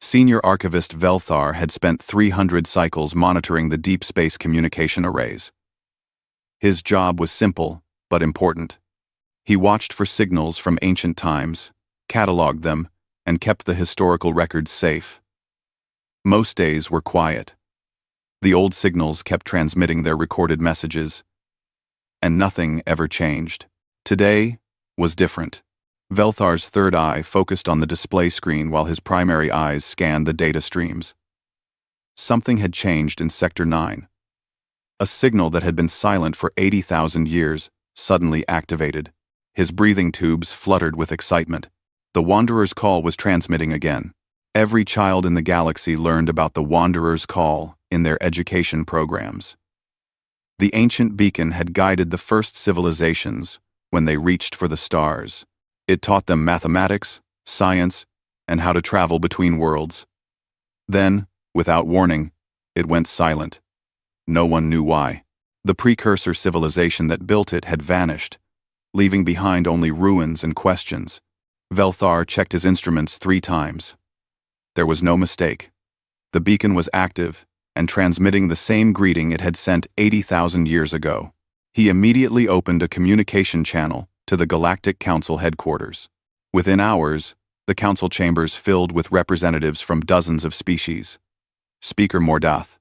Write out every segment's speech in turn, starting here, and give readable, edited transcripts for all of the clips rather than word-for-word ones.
Senior archivist Velthar had spent 300 cycles monitoring the deep space communication arrays. His job was simple, but important. He watched for signals from ancient times, cataloged them, and kept the historical records safe. Most days were quiet. The old signals kept transmitting their recorded messages, and nothing ever changed. Today was different. Velthar's third eye focused on the display screen while his primary eyes scanned the data streams. Something had changed in Sector 9. A signal that had been silent for 80,000 years suddenly activated. His breathing tubes fluttered with excitement. The Wanderer's Call was transmitting again. Every child in the galaxy learned about the Wanderer's Call in their education programs. The ancient beacon had guided the first civilizations when they reached for the stars. It taught them mathematics, science, and how to travel between worlds. Then, without warning, it went silent. No one knew why. The precursor civilization that built it had vanished, leaving behind only ruins and questions. Velthar checked his instruments 3 times. There was no mistake. The beacon was active and transmitting the same greeting it had sent 80,000 years ago. He immediately opened a communication channel to the Galactic Council headquarters. Within hours, the council chambers filled with representatives from dozens of species. Speaker Mordath,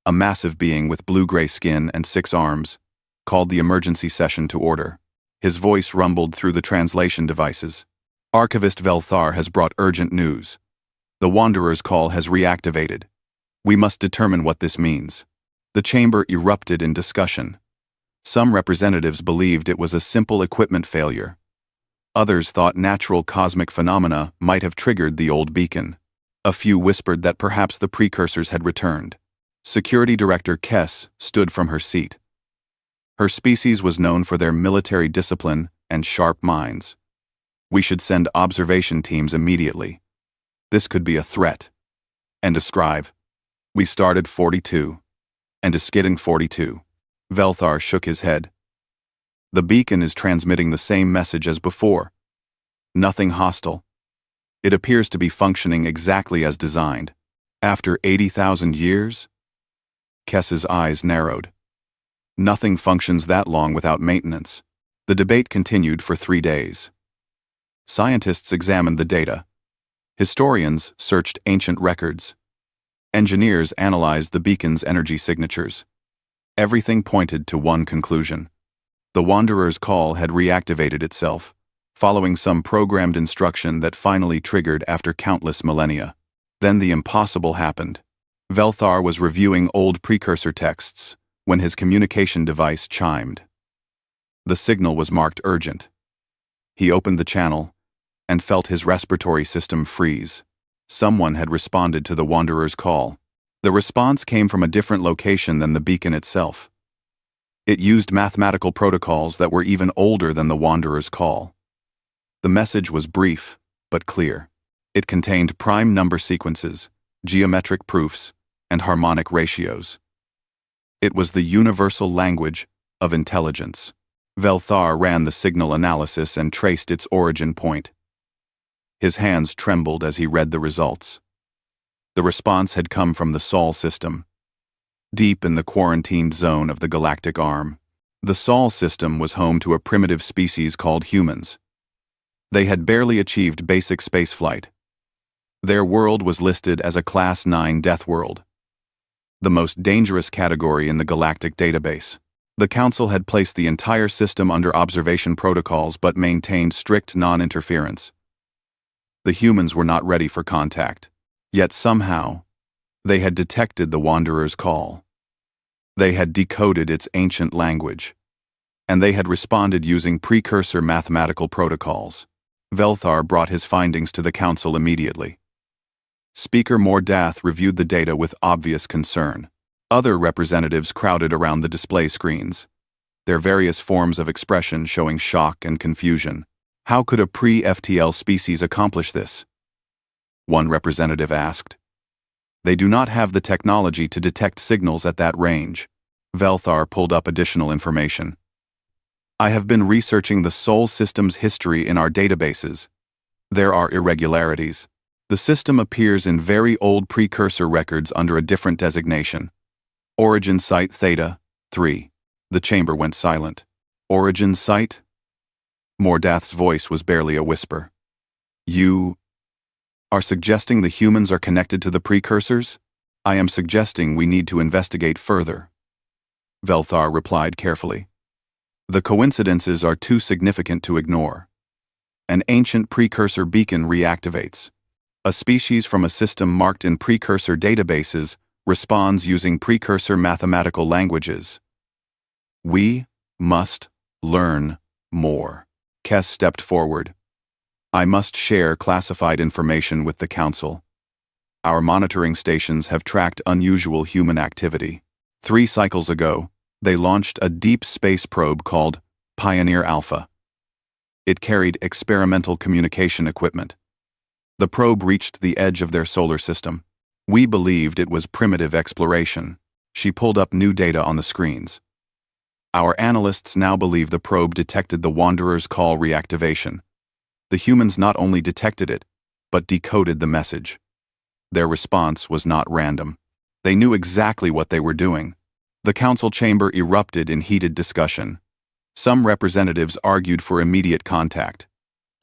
a massive being with blue-gray skin and 6 arms, called the emergency session to order. His voice rumbled through the translation devices. Archivist Velthar has brought urgent news. The Wanderer's Call has reactivated. We must determine what this means. The chamber erupted in discussion. Some representatives believed it was a simple equipment failure. Others thought natural cosmic phenomena might have triggered the old beacon. A few whispered that perhaps the precursors had returned. Security Director Kess stood from her seat. Her species was known for their military discipline and sharp minds. We should send observation teams immediately. This could be a threat. And a scribe. We started 42. And a skidding 42. Velthar shook his head. The beacon is transmitting the same message as before. Nothing hostile. It appears to be functioning exactly as designed. After 80,000 years? Kess's eyes narrowed. Nothing functions that long without maintenance. The debate continued for 3 days. Scientists examined the data. Historians searched ancient records. Engineers analyzed the beacon's energy signatures. Everything pointed to one conclusion. The Wanderer's Call had reactivated itself, following some programmed instruction that finally triggered after countless millennia. Then the impossible happened. Velthar was reviewing old precursor texts when his communication device chimed. The signal was marked urgent. He opened the channel and felt his respiratory system freeze. Someone had responded to the Wanderer's Call. The response came from a different location than the beacon itself. It used mathematical protocols that were even older than the Wanderer's Call. The message was brief, but clear. It contained prime number sequences, geometric proofs, and harmonic ratios. It was the universal language of intelligence. Velthar ran the signal analysis and traced its origin point. His hands trembled as he read the results. The response had come from the Sol system, deep in the quarantined zone of the galactic arm. The Sol system was home to a primitive species called humans. They had barely achieved basic spaceflight. Their world was listed as a Class 9 death world, the most dangerous category in the galactic database. The Council had placed the entire system under observation protocols but maintained strict non-interference. The humans were not ready for contact. Yet somehow, they had detected the Wanderer's Call. They had decoded its ancient language, and they had responded using precursor mathematical protocols. Velthar brought his findings to the Council immediately. Speaker Mordath reviewed the data with obvious concern. Other representatives crowded around the display screens, their various forms of expression showing shock and confusion. How could a pre-FTL species accomplish this? One representative asked. They do not have the technology to detect signals at that range. Velthar pulled up additional information. I have been researching the Sol system's history in our databases. There are irregularities. The system appears in very old precursor records under a different designation. Origin Site Theta 3. The chamber went silent. Origin Site? Mordath's voice was barely a whisper. You are suggesting the humans are connected to the precursors? I am suggesting we need to investigate further. Velthar replied carefully. The coincidences are too significant to ignore. An ancient precursor beacon reactivates. A species from a system marked in precursor databases responds using precursor mathematical languages. We must learn more. Kess stepped forward. I must share classified information with the Council. Our monitoring stations have tracked unusual human activity. 3 cycles ago, they launched a deep space probe called Pioneer Alpha. It carried experimental communication equipment. The probe reached the edge of their solar system. We believed it was primitive exploration. She pulled up new data on the screens. Our analysts now believe the probe detected the Wanderer's call reactivation. The humans not only detected it, but decoded the message. Their response was not random. They knew exactly what they were doing. The council chamber erupted in heated discussion. Some representatives argued for immediate contact.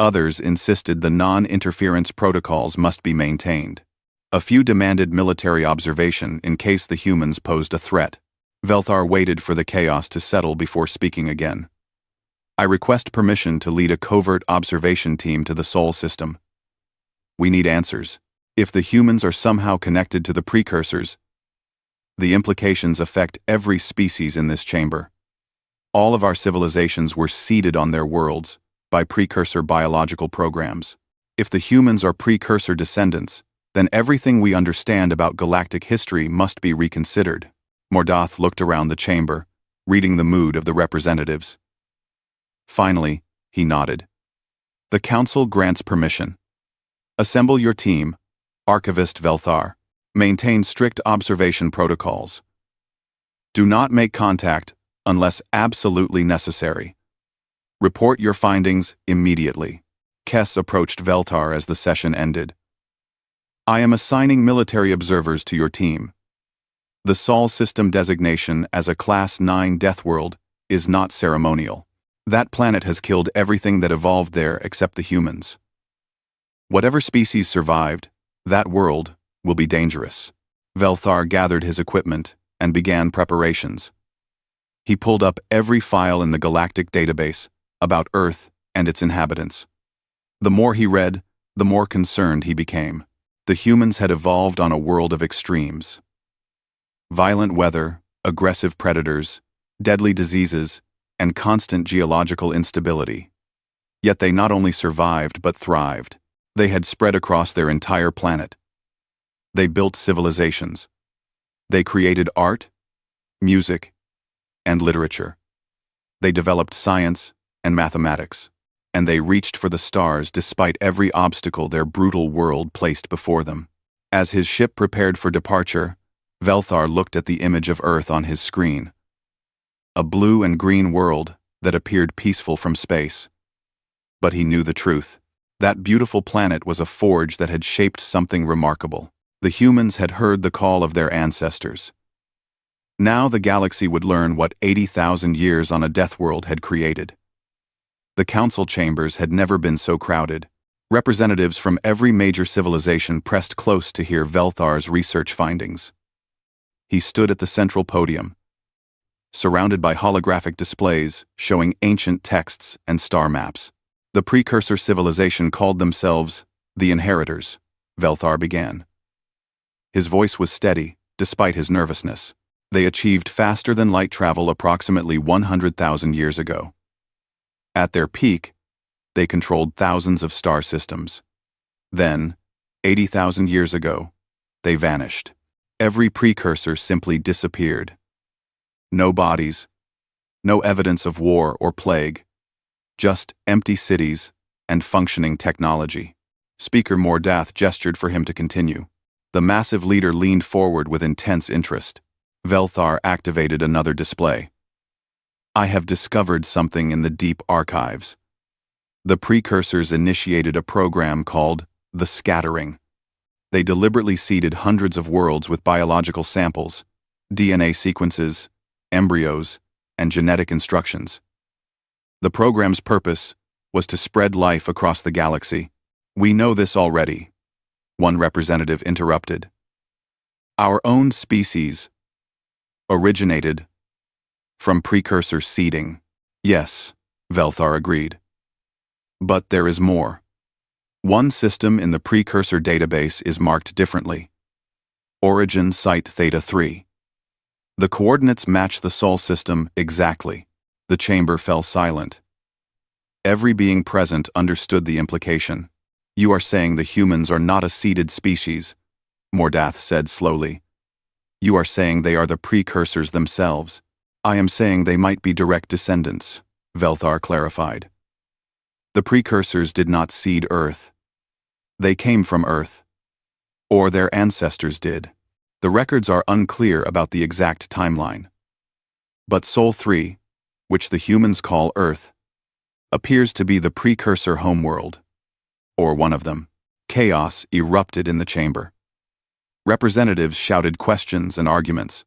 Others insisted the non-interference protocols must be maintained. A few demanded military observation in case the humans posed a threat. Velthar waited for the chaos to settle before speaking again. I request permission to lead a covert observation team to the Sol system. We need answers. If the humans are somehow connected to the precursors, the implications affect every species in this chamber. All of our civilizations were seeded on their worlds by precursor biological programs. If the humans are precursor descendants, then everything we understand about galactic history must be reconsidered. Mordath looked around the chamber, reading the mood of the representatives. Finally, he nodded. The Council grants permission. Assemble your team, Archivist Velthar. Maintain strict observation protocols. Do not make contact unless absolutely necessary. Report your findings immediately. Kess approached Velthar as the session ended. I am assigning military observers to your team. The Sol system designation as a Class 9 death world is not ceremonial. That planet has killed everything that evolved there except the humans. Whatever species survived, that world will be dangerous. Velthar gathered his equipment and began preparations. He pulled up every file in the galactic database about Earth and its inhabitants. The more he read, the more concerned he became. The humans had evolved on a world of extremes. Violent weather, aggressive predators, deadly diseases, and constant geological instability. Yet they not only survived but thrived. They had spread across their entire planet. They built civilizations. They created art, music, and literature. They developed science and mathematics, and they reached for the stars despite every obstacle their brutal world placed before them. As his ship prepared for departure, Velthar looked at the image of Earth on his screen. A blue and green world that appeared peaceful from space. But he knew the truth. That beautiful planet was a forge that had shaped something remarkable. The humans had heard the call of their ancestors. Now the galaxy would learn what 80,000 years on a death world had created. The council chambers had never been so crowded. Representatives from every major civilization pressed close to hear Velthar's research findings. He stood at the central podium, surrounded by holographic displays showing ancient texts and star maps. The precursor civilization called themselves the Inheritors. Velthar began. His voice was steady, despite his nervousness. They achieved faster-than-light travel approximately 100,000 years ago. At their peak, they controlled thousands of star systems. Then, 80,000 years ago, they vanished. Every precursor simply disappeared. No bodies, no evidence of war or plague, just empty cities and functioning technology. Speaker Mordath gestured for him to continue. The massive leader leaned forward with intense interest. Velthar activated another display. I have discovered something in the deep archives. The precursors initiated a program called the Scattering. They deliberately seeded hundreds of worlds with biological samples, DNA sequences, embryos, and genetic instructions. The program's purpose was to spread life across the galaxy. "We know this already," one representative interrupted. "Our own species originated from precursor seeding." "Yes," Velthar agreed. "But there is more. One system in the precursor database is marked differently. Origin Site Theta 3. The coordinates match the Sol system exactly." The chamber fell silent. Every being present understood the implication. "You are saying the humans are not a seeded species," Mordath said slowly. "You are saying they are the precursors themselves." "I am saying they might be direct descendants," Velthar clarified. "The precursors did not seed Earth. They came from Earth. Or their ancestors did. The records are unclear about the exact timeline. But Sol 3, which the humans call Earth, appears to be the precursor homeworld. Or one of them." Chaos erupted in the chamber. Representatives shouted questions and arguments.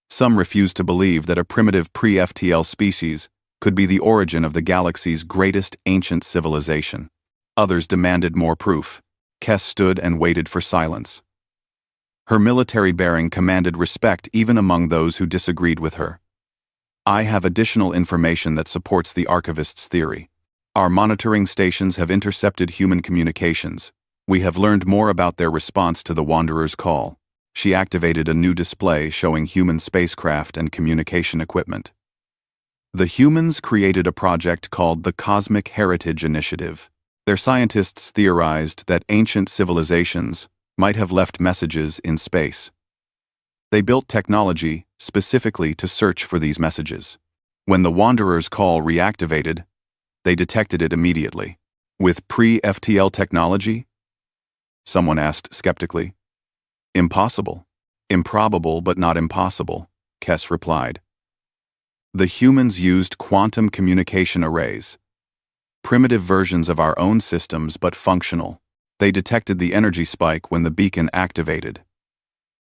Some refused to believe that a primitive pre-FTL species could be the origin of the galaxy's greatest ancient civilization. Others demanded more proof. Kes stood and waited for silence. Her military bearing commanded respect even among those who disagreed with her. "I have additional information that supports the archivist's theory. Our monitoring stations have intercepted human communications. We have learned more about their response to the Wanderer's call." She activated a new display showing human spacecraft and communication equipment. "The humans created a project called the Cosmic Heritage Initiative. Their scientists theorized that ancient civilizations might have left messages in space. They built technology specifically to search for these messages. When the Wanderer's call reactivated, they detected it immediately." "With pre-FTL technology?" someone asked skeptically. "Impossible. Improbable but not impossible," Kes replied. "The humans used quantum communication arrays. Primitive versions of our own systems but functional. They detected the energy spike when the beacon activated.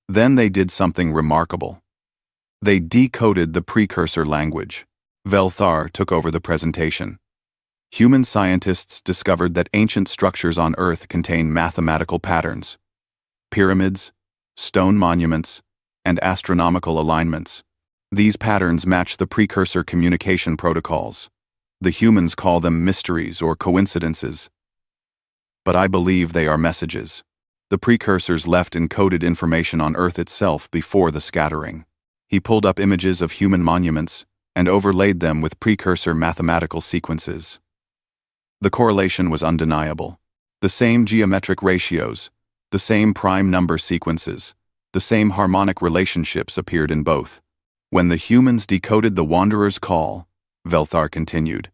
Then they did something remarkable. They decoded the precursor language." Velthar took over the presentation. "Human scientists discovered that ancient structures on Earth contain mathematical patterns. Pyramids, stone monuments, and astronomical alignments. These patterns match the precursor communication protocols. The humans call them mysteries or coincidences. But I believe they are messages. The precursors left encoded information on Earth itself before the scattering." He pulled up images of human monuments and overlaid them with precursor mathematical sequences. The correlation was undeniable. The same geometric ratios, the same prime number sequences, the same harmonic relationships appeared in both. "When the humans decoded the Wanderer's call," Velthar continued,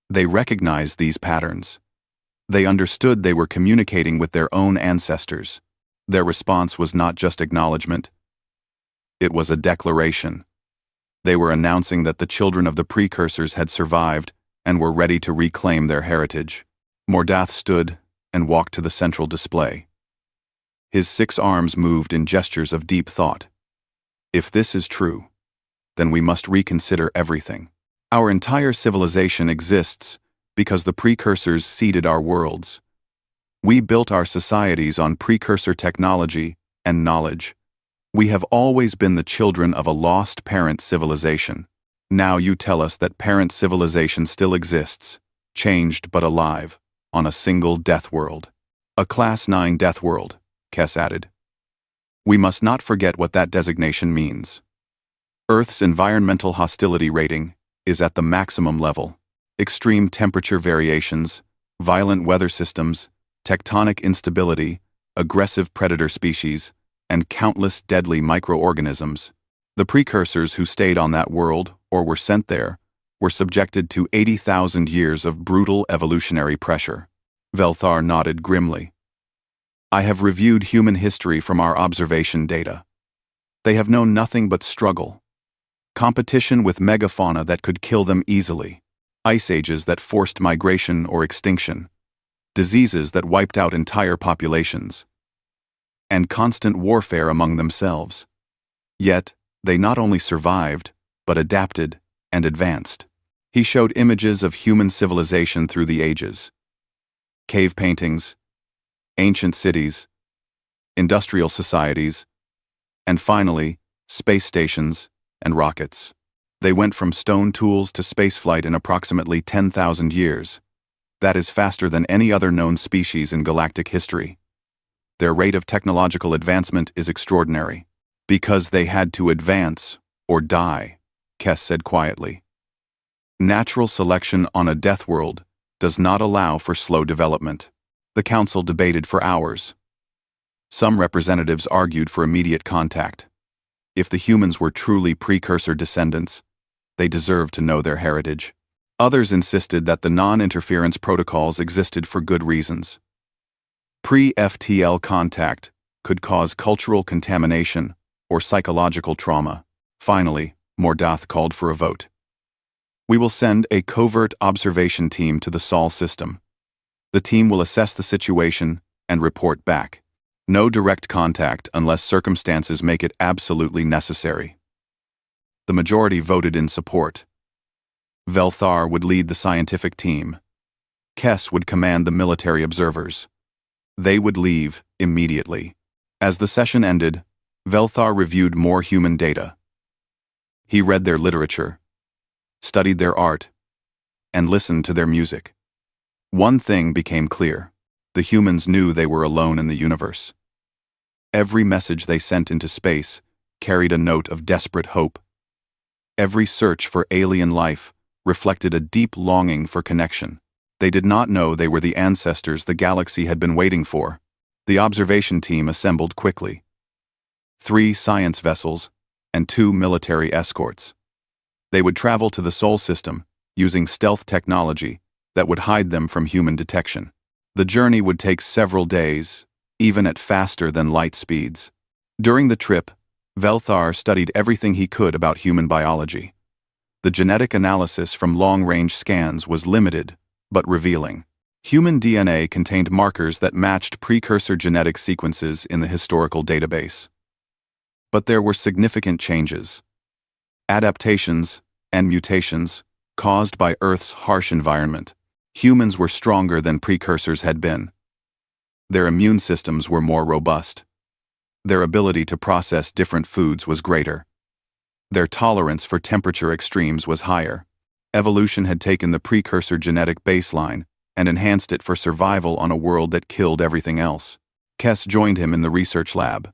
"they recognized these patterns. They understood they were communicating with their own ancestors. Their response was not just acknowledgement. It was a declaration. They were announcing that the children of the precursors had survived and were ready to reclaim their heritage." Mordath stood and walked to the central display. His 6 arms moved in gestures of deep thought. "If this is true, then we must reconsider everything. Our entire civilization exists because the precursors seeded our worlds. We built our societies on precursor technology and knowledge. We have always been the children of a lost parent civilization. Now you tell us that parent civilization still exists, changed but alive, on a single death world. A Class 9 death world," Kes added. "We must not forget what that designation means. Earth's environmental hostility rating is at the maximum level. Extreme temperature variations, violent weather systems, tectonic instability, aggressive predator species, and countless deadly microorganisms. The precursors who stayed on that world, or were sent there, were subjected to 80,000 years of brutal evolutionary pressure." Velthar nodded grimly. "I have reviewed human history from our observation data. They have known nothing but struggle. Competition with megafauna that could kill them easily. Ice ages that forced migration or extinction. Diseases that wiped out entire populations. and constant warfare among themselves. Yet, they not only survived, but adapted and advanced. He showed images of human civilization through the ages. Cave paintings, ancient cities, industrial societies, and finally, space stations and rockets. They went from stone tools to spaceflight in approximately 10,000 years. That is faster than any other known species in galactic history. Their rate of technological advancement is extraordinary. Because they had to advance or die, Kess said quietly. Natural selection on a death world does not allow for slow development. The council debated for hours. Some representatives argued for immediate contact. If the humans were truly precursor descendants, they deserved to know their heritage. Others insisted that the non-interference protocols existed for good reasons. Pre-FTL contact could cause cultural contamination or psychological trauma. Finally, Mordath called for a vote. We will send a covert observation team to the Sol system. The team will assess the situation and report back. No direct contact unless circumstances make it absolutely necessary. The majority voted in support. Velthar would lead the scientific team. Kess would command the military observers. They would leave immediately. As the session ended, Velthar reviewed more human data. He read their literature, studied their art, and listened to their music. One thing became clear. The humans knew they were alone in the universe. Every message they sent into space carried a note of desperate hope. Every search for alien life reflected a deep longing for connection. They did not know they were the ancestors the galaxy had been waiting for. The observation team assembled quickly. 3 science vessels and 2 military escorts. They would travel to the Sol system using stealth technology that would hide them from human detection. The journey would take several days, even at faster than light speeds. During the trip, Velthar studied everything he could about human biology. The genetic analysis from long-range scans was limited, but revealing. Human DNA contained markers that matched precursor genetic sequences in the historical database. But there were significant changes. Adaptations and mutations caused by Earth's harsh environment. Humans were stronger than precursors had been. Their immune systems were more robust. Their ability to process different foods was greater. Their tolerance for temperature extremes was higher. Evolution had taken the precursor genetic baseline and enhanced it for survival on a world that killed everything else. Kess joined him in the research lab.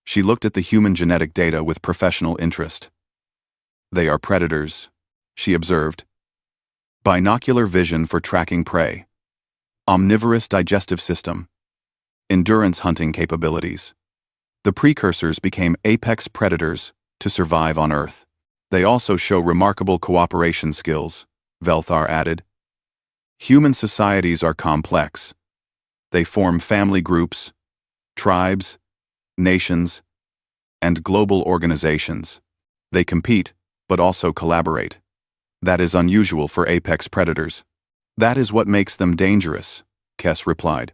She looked at the human genetic data with professional interest. They are predators, she observed. Binocular vision for tracking prey. Omnivorous digestive system. Endurance hunting capabilities. The precursors became apex predators to survive on Earth. They also show remarkable cooperation skills, Velthar added. Human societies are complex. They form family groups, tribes, nations, and global organizations. They compete, but also collaborate. That is unusual for apex predators. That is what makes them dangerous, Kess replied.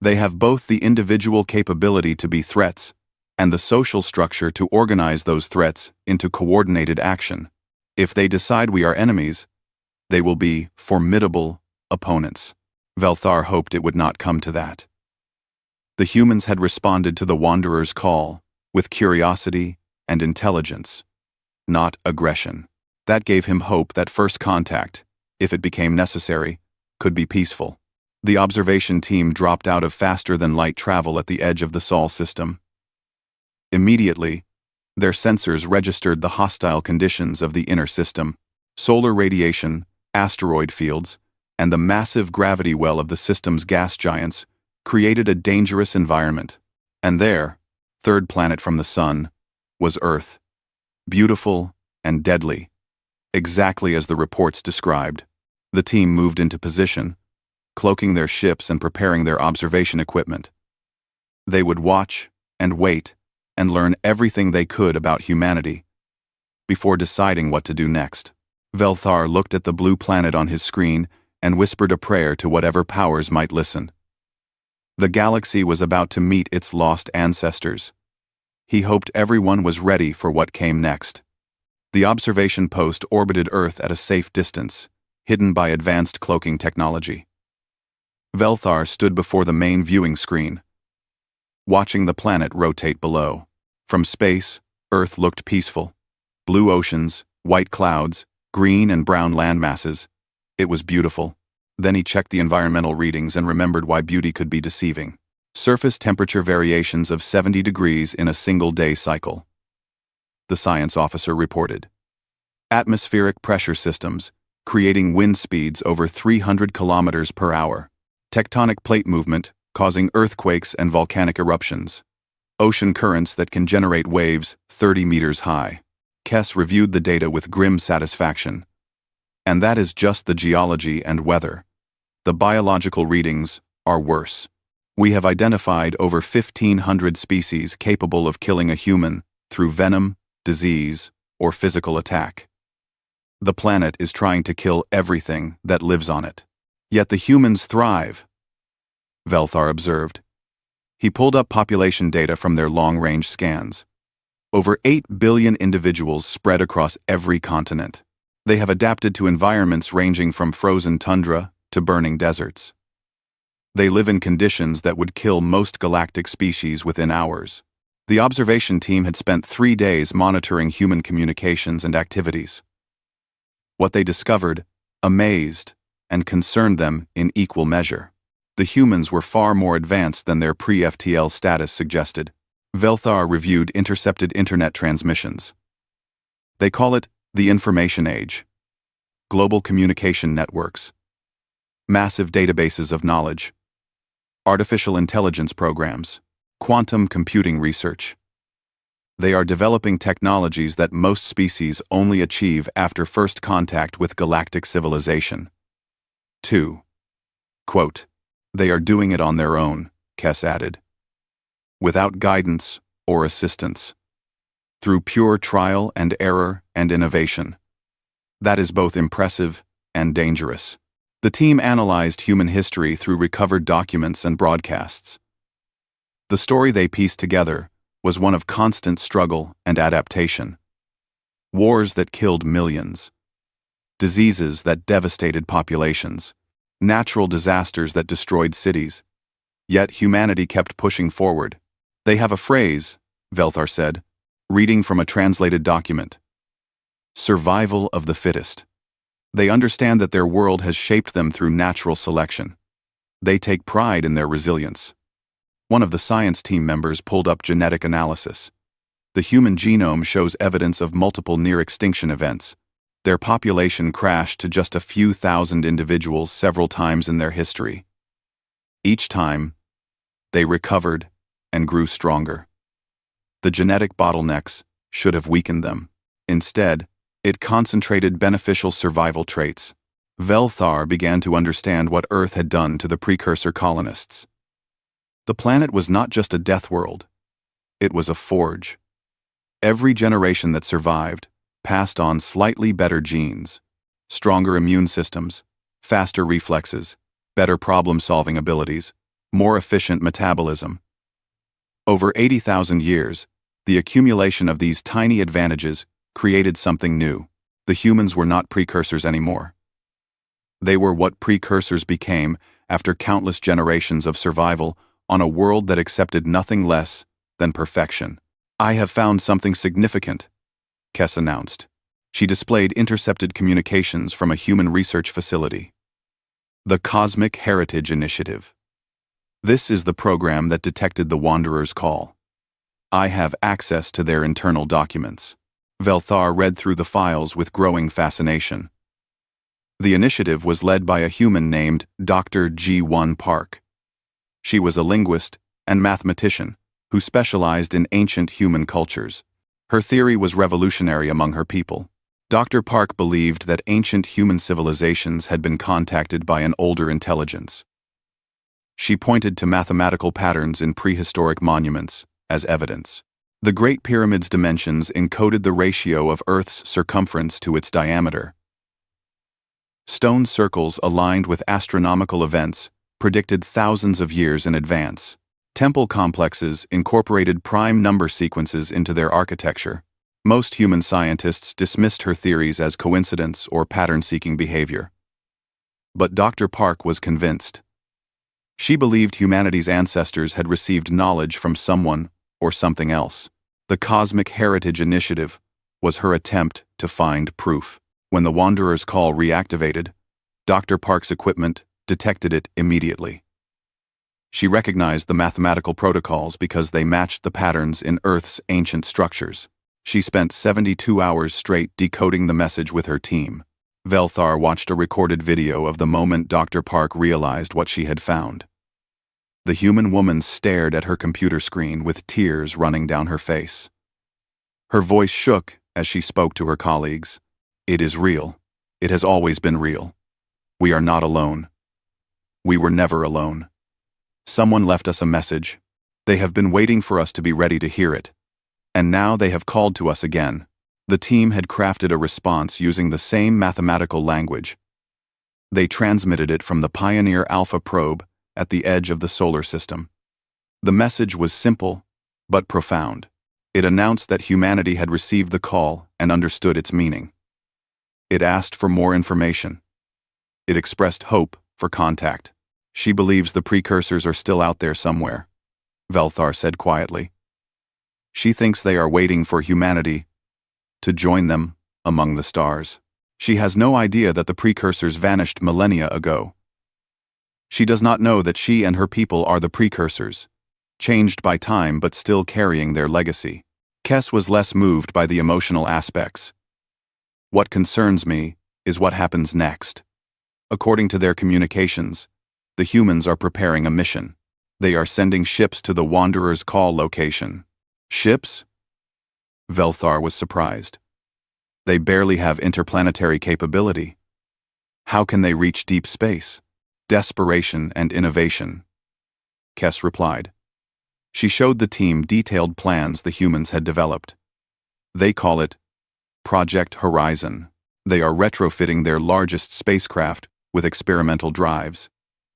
They have both the individual capability to be threats and the social structure to organize those threats into coordinated action. If they decide we are enemies, they will be formidable opponents. Velthar hoped it would not come to that. The humans had responded to the Wanderer's call with curiosity and intelligence, not aggression. That gave him hope that first contact, if it became necessary, could be peaceful. The observation team dropped out of faster-than-light travel at the edge of the Sol system. Immediately, their sensors registered the hostile conditions of the inner system, solar radiation, asteroid fields, and the massive gravity well of the system's gas giants created a dangerous environment. And there, third planet from the sun, was Earth, beautiful and deadly, exactly as the reports described. The team moved into position, cloaking their ships and preparing their observation equipment. They would watch and wait and learn everything they could about humanity before deciding what to do next. Velthar looked at the blue planet on his screen and whispered a prayer to whatever powers might listen. The galaxy was about to meet its lost ancestors. He hoped everyone was ready for what came next. The observation post orbited Earth at a safe distance, hidden by advanced cloaking technology. Velthar stood before the main viewing screen, watching the planet rotate below. From space, Earth looked peaceful. Blue oceans, white clouds, green and brown landmasses. It was beautiful. Then he checked the environmental readings and remembered why beauty could be deceiving. Surface temperature variations of 70 degrees in a single-day cycle. The science officer reported. Atmospheric pressure systems, creating wind speeds over 300 kilometers per hour. Tectonic plate movement, causing earthquakes and volcanic eruptions. Ocean currents that can generate waves 30 meters high. Kess reviewed the data with grim satisfaction. And that is just the geology and weather. The biological readings are worse. We have identified over 1,500 species capable of killing a human through venom, disease, or physical attack. The planet is trying to kill everything that lives on it. Yet the humans thrive, Velthar observed. He pulled up population data from their long-range scans. Over 8 billion individuals spread across every continent. They have adapted to environments ranging from frozen tundra to burning deserts. They live in conditions that would kill most galactic species within hours. The observation team had spent 3 days monitoring human communications and activities. What they discovered amazed and concerned them in equal measure. The humans were far more advanced than their pre-FTL status suggested. Velthar reviewed intercepted internet transmissions. They call it the information age. Global communication networks. Massive databases of knowledge. Artificial intelligence programs. Quantum computing research. They are developing technologies that most species only achieve after first contact with galactic civilization. 2. Quote, "They are doing it on their own," Kess added. "Without guidance or assistance. Through pure trial and error and innovation. That is both impressive and dangerous." The team analyzed human history through recovered documents and broadcasts. The story they pieced together was one of constant struggle and adaptation. Wars that killed millions. Diseases that devastated populations. Natural disasters that destroyed cities. Yet humanity kept pushing forward. "They have a phrase," Velthar said, reading from a translated document. "Survival of the fittest." They understand that their world has shaped them through natural selection. They take pride in their resilience. One of the science team members pulled up genetic analysis. The human genome shows evidence of multiple near-extinction events. Their population crashed to just a few thousand individuals several times in their history. Each time, they recovered and grew stronger. The genetic bottlenecks should have weakened them. Instead, it concentrated beneficial survival traits. Velthar began to understand what Earth had done to the precursor colonists. The planet was not just a death world. It was a forge. Every generation that survived passed on slightly better genes, stronger immune systems, faster reflexes, better problem-solving abilities, more efficient metabolism. Over 80,000 years, the accumulation of these tiny advantages created something new. The humans were not precursors anymore. They were what precursors became after countless generations of survival on a world that accepted nothing less than perfection. "I have found something significant," Kess announced. She displayed intercepted communications from a human research facility. The Cosmic Heritage Initiative. This is the program that detected the Wanderer's call. I have access to their internal documents. Velthar read through the files with growing fascination. The initiative was led by a human named Dr. G1 Park. She was a linguist and mathematician who specialized in ancient human cultures. Her theory was revolutionary among her people. Dr. Park believed that ancient human civilizations had been contacted by an older intelligence. She pointed to mathematical patterns in prehistoric monuments as evidence. The Great Pyramid's dimensions encoded the ratio of Earth's circumference to its diameter. Stone circles aligned with astronomical events predicted thousands of years in advance. Temple complexes incorporated prime number sequences into their architecture. Most human scientists dismissed her theories as coincidence or pattern-seeking behavior. But Dr. Park was convinced. She believed humanity's ancestors had received knowledge from someone or something else. The Cosmic Heritage Initiative was her attempt to find proof. When the Wanderer's call reactivated, Dr. Park's equipment detected it immediately. She recognized the mathematical protocols because they matched the patterns in Earth's ancient structures. She spent 72 hours straight decoding the message with her team. Velthar watched a recorded video of the moment Dr. Park realized what she had found. The human woman stared at her computer screen with tears running down her face. Her voice shook as she spoke to her colleagues. "It is real. It has always been real. We are not alone. We were never alone. Someone left us a message. They have been waiting for us to be ready to hear it. And now they have called to us again." The team had crafted a response using the same mathematical language. They transmitted it from the Pioneer Alpha probe at the edge of the solar system. The message was simple, but profound. It announced that humanity had received the call and understood its meaning. It asked for more information. It expressed hope for contact. "She believes the precursors are still out there somewhere," Velthar said quietly. "She thinks they are waiting for humanity to join them among the stars. She has no idea that the precursors vanished millennia ago. She does not know that she and her people are the precursors, changed by time but still carrying their legacy." Kess was less moved by the emotional aspects. "What concerns me is what happens next. According to their communications, the humans are preparing a mission. They are sending ships to the Wanderer's call location." "Ships?" Velthar was surprised. "They barely have interplanetary capability. How can they reach deep space?" "Desperation and innovation," Kess replied. She showed the team detailed plans the humans had developed. They call it Project Horizon. They are retrofitting their largest spacecraft with experimental drives.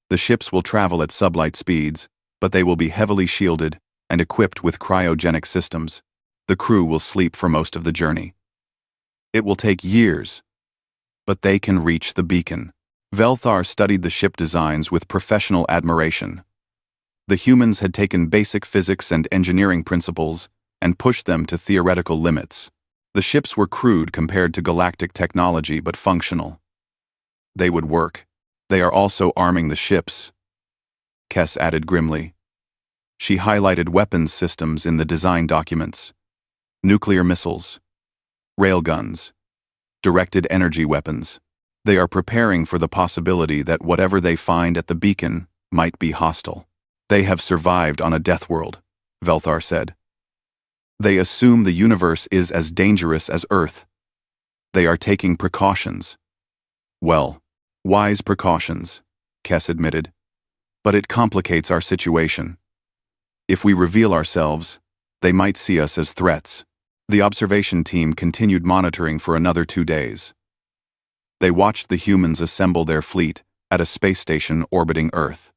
The ships will travel at sublight speeds, but they will be heavily shielded and equipped with cryogenic systems. The crew will sleep for most of the journey. It will take years, but they can reach the beacon. Velthar studied the ship designs with professional admiration. The humans had taken basic physics and engineering principles and pushed them to theoretical limits. The ships were crude compared to galactic technology but functional. They would work. "They are also arming the ships," Kess added grimly. She highlighted weapons systems in the design documents. Nuclear missiles, railguns, directed energy weapons. They are preparing for the possibility that whatever they find at the beacon might be hostile. "They have survived on a death world," Velthar said. "They assume the universe is as dangerous as Earth. They are taking precautions." "Well, wise precautions," Kess admitted. "But it complicates our situation. If we reveal ourselves, they might see us as threats." The observation team continued monitoring for another 2 days. They watched the humans assemble their fleet at a space station orbiting Earth.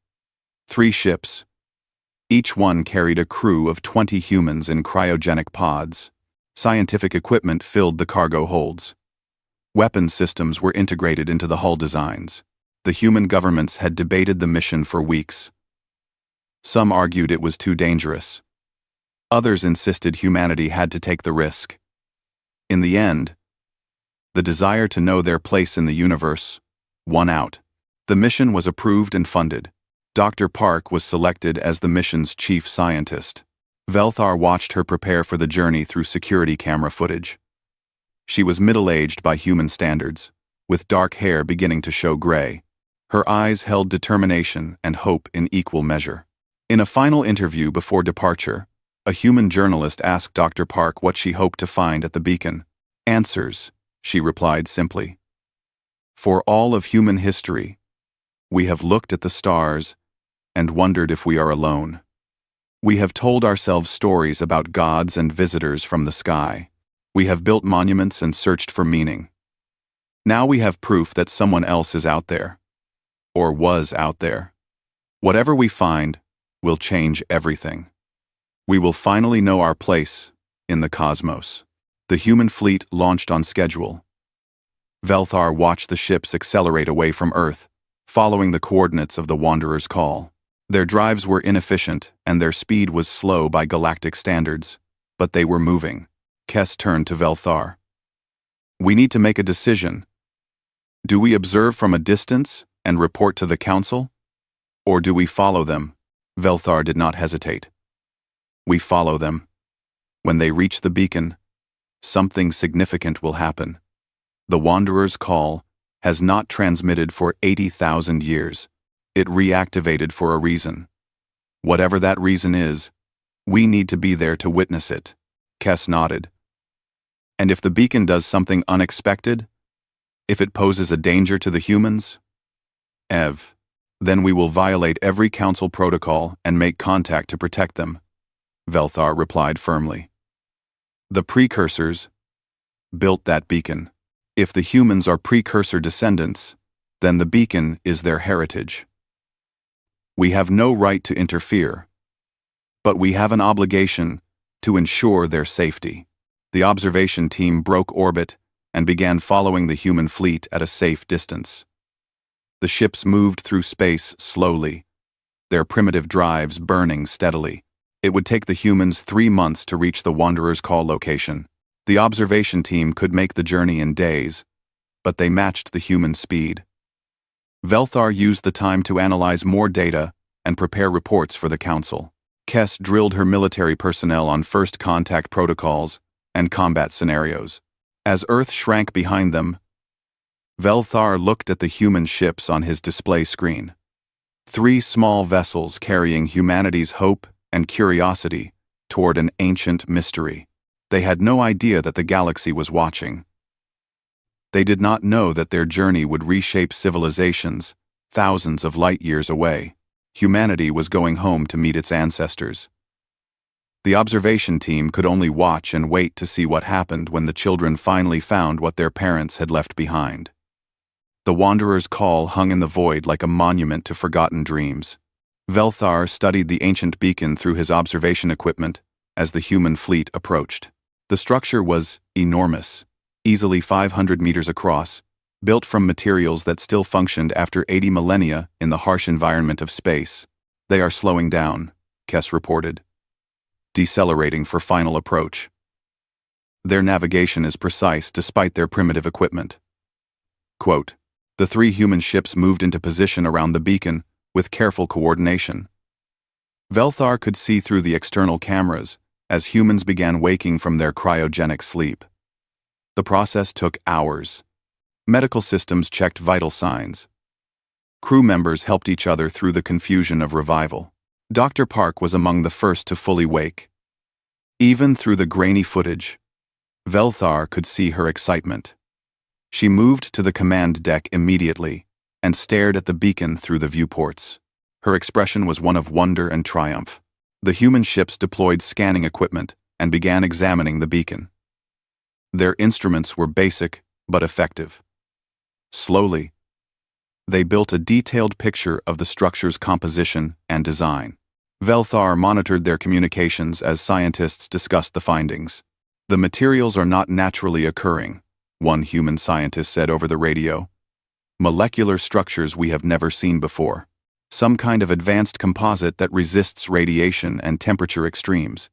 3 ships. Each one carried a crew of 20 humans in cryogenic pods. Scientific equipment filled the cargo holds. Weapons systems were integrated into the hull designs. The human governments had debated the mission for weeks. Some argued it was too dangerous. Others insisted humanity had to take the risk. In the end, the desire to know their place in the universe won out. The mission was approved and funded. Dr. Park was selected as the mission's chief scientist. Velthar watched her prepare for the journey through security camera footage. She was middle-aged by human standards, with dark hair beginning to show gray. Her eyes held determination and hope in equal measure. In a final interview before departure, a human journalist asked Dr. Park what she hoped to find at the beacon. "Answers," she replied simply. "For all of human history, we have looked at the stars and wondered if we are alone. We have told ourselves stories about gods and visitors from the sky. We have built monuments and searched for meaning. Now we have proof that someone else is out there, or was out there. Whatever we find will change everything. We will finally know our place in the cosmos. The human fleet launched on schedule. Velthar watched the ships accelerate away from Earth, following the coordinates of the Wanderer's call. Their drives were inefficient, and their speed was slow by galactic standards, but they were moving. Kes turned to Velthar. We need to make a decision. Do we observe from a distance and report to the Council? Or do we follow them? Velthar did not hesitate. We follow them. When they reach the beacon, something significant will happen. The Wanderer's call has not transmitted for 80,000 years. It reactivated for a reason. Whatever that reason is, we need to be there to witness it. Kes nodded. And if the beacon does something unexpected? If it poses a danger to the humans? Then we will violate every Council protocol and make contact to protect them, Velthar replied firmly. The precursors built that beacon. If the humans are precursor descendants, then the beacon is their heritage. We have no right to interfere, but we have an obligation to ensure their safety. The observation team broke orbit and began following the human fleet at a safe distance. The ships moved through space slowly, their primitive drives burning steadily. It would take the humans 3 months to reach the Wanderer's call location. The observation team could make the journey in days, but they matched the human speed. Velthar used the time to analyze more data and prepare reports for the Council. Kes drilled her military personnel on first contact protocols and combat scenarios. As Earth shrank behind them, Velthar looked at the human ships on his display screen. 3 small vessels carrying humanity's hope and curiosity toward an ancient mystery. They had no idea that the galaxy was watching. They did not know that their journey would reshape civilizations thousands of light years away. Humanity was going home to meet its ancestors. The observation team could only watch and wait to see what happened when the children finally found what their parents had left behind. The Wanderer's call hung in the void like a monument to forgotten dreams. Velthar studied the ancient beacon through his observation equipment as the human fleet approached. The structure was enormous, easily 500 meters across, built from materials that still functioned after 80 millennia in the harsh environment of space. They are slowing down, Kes reported, decelerating for final approach. Their navigation is precise despite their primitive equipment. Quote, the 3 human ships moved into position around the beacon with careful coordination. Velthar could see through the external cameras as humans began waking from their cryogenic sleep. The process took hours. Medical systems checked vital signs. Crew members helped each other through the confusion of revival. Dr. Park was among the first to fully wake. Even through the grainy footage, Velthar could see her excitement. She moved to the command deck immediately and stared at the beacon through the viewports. Her expression was one of wonder and triumph. The human ships deployed scanning equipment and began examining the beacon. Their instruments were basic but effective. Slowly, they built a detailed picture of the structure's composition and design. Velthar monitored their communications as scientists discussed the findings. The materials are not naturally occurring, one human scientist said over the radio. Molecular structures we have never seen before. Some kind of advanced composite that resists radiation and temperature extremes.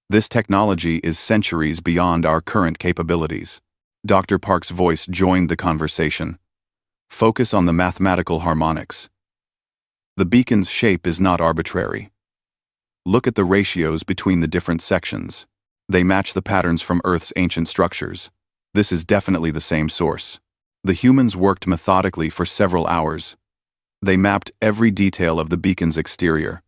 This technology is centuries beyond our current capabilities. Dr. Park's voice joined the conversation. Focus on the mathematical harmonics. The beacon's shape is not arbitrary. Look at the ratios between the different sections. They match the patterns from Earth's ancient structures. This is definitely the same source. The humans worked methodically for several hours. They mapped every detail of the beacon's exterior.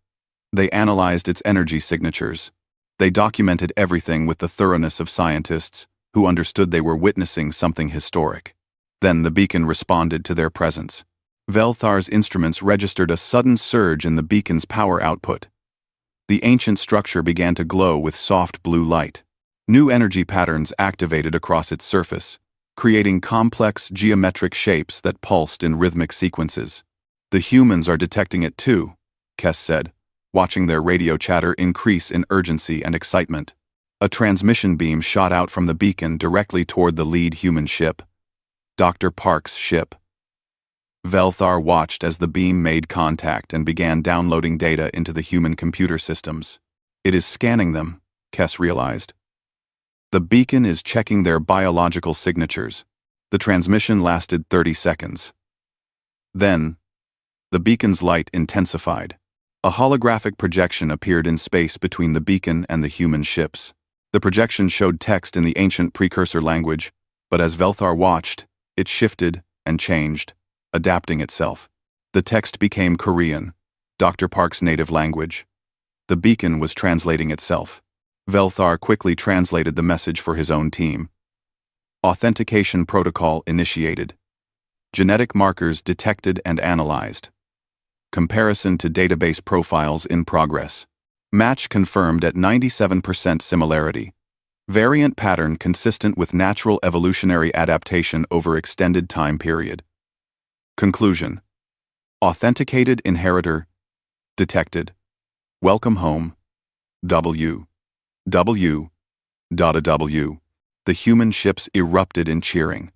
They analyzed its energy signatures. They documented everything with the thoroughness of scientists who understood they were witnessing something historic. Then the beacon responded to their presence. Velthar's instruments registered a sudden surge in the beacon's power output. The ancient structure began to glow with soft blue light. New energy patterns activated across its surface, creating complex geometric shapes that pulsed in rhythmic sequences. The humans are detecting it too, Kess said, watching their radio chatter increase in urgency and excitement. A transmission beam shot out from the beacon directly toward the lead human ship, Dr. Park's ship. Velthar watched as the beam made contact and began downloading data into the human computer systems. It is scanning them, Kess realized. The beacon is checking their biological signatures. The transmission lasted 30 seconds. Then, the beacon's light intensified. A holographic projection appeared in space between the beacon and the human ships. The projection showed text in the ancient precursor language, but as Velthar watched, it shifted and changed, adapting itself. The text became Korean, Dr. Park's native language. The beacon was translating itself. Velthar quickly translated the message for his own team. Authentication protocol initiated. Genetic markers detected and analyzed. Comparison to database profiles in progress. Match confirmed at 97% similarity. Variant pattern consistent with natural evolutionary adaptation over extended time period. Conclusion. Authenticated inheritor detected. Welcome home. W. The human ships erupted in cheering.